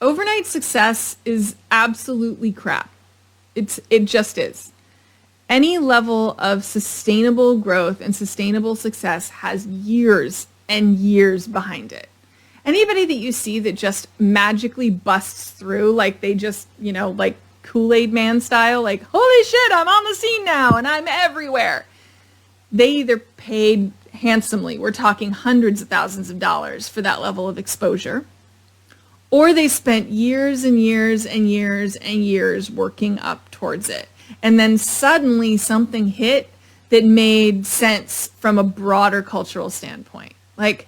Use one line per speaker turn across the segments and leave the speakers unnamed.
overnight success is absolutely crap. It just is. Any level of sustainable growth and sustainable success has years and years behind it. Anybody that you see that just magically busts through, like they just, like Kool-Aid Man style, like, holy shit, I'm on the scene now and I'm everywhere. They either paid handsomely, we're talking hundreds of thousands of dollars for that level of exposure, or they spent years and years and years and years working up towards it. And then suddenly something hit that made sense from a broader cultural standpoint. Like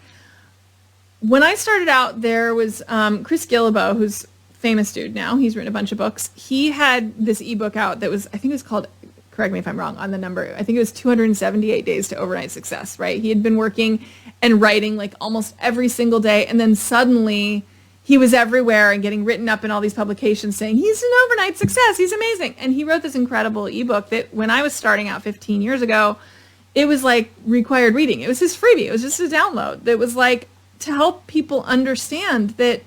when I started out, there was Chris Guillebeau, who's a famous dude now. He's written a bunch of books. He had this ebook out that was, I think it was called, correct me if I'm wrong on the number, I think it was 278 Days to Overnight Success, right? He had been working and writing like almost every single day. And then suddenly he was everywhere and getting written up in all these publications saying he's an overnight success. He's amazing. And he wrote this incredible ebook that when I was starting out 15 years ago, it was like required reading. It was his freebie. It was just a download that was like to help people understand that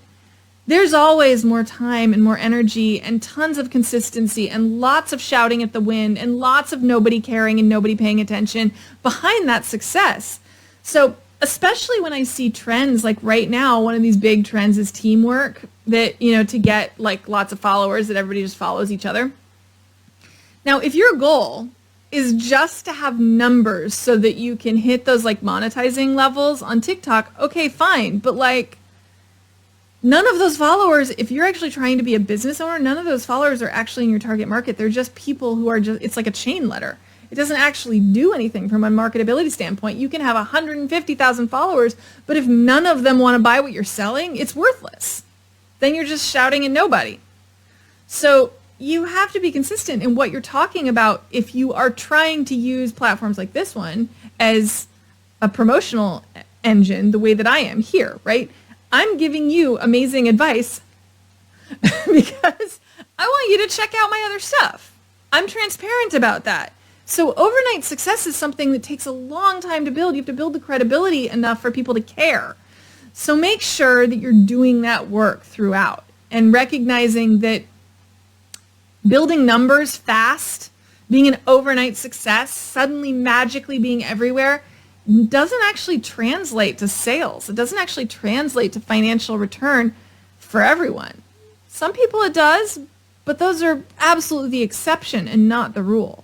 there's always more time and more energy and tons of consistency and lots of shouting at the wind and lots of nobody caring and nobody paying attention behind that success. So especially when I see trends like right now, one of these big trends is teamwork, that, to get like lots of followers, that everybody just follows each other. Now, if your goal is just to have numbers so that you can hit those like monetizing levels on TikTok, okay, fine. But like none of those followers, if you're actually trying to be a business owner, none of those followers are actually in your target market. They're just people who are just, it's like a chain letter. It doesn't actually do anything from a marketability standpoint. You can have 150,000 followers, but if none of them want to buy what you're selling, it's worthless. Then you're just shouting at nobody. So you have to be consistent in what you're talking about if you are trying to use platforms like this one as a promotional engine the way that I am here, right? I'm giving you amazing advice because I want you to check out my other stuff. I'm transparent about that. So overnight success is something that takes a long time to build. You have to build the credibility enough for people to care. So make sure that you're doing that work throughout and recognizing that building numbers fast, being an overnight success, suddenly magically being everywhere, doesn't actually translate to sales. It doesn't actually translate to financial return for everyone. Some people it does, but those are absolutely the exception and not the rule.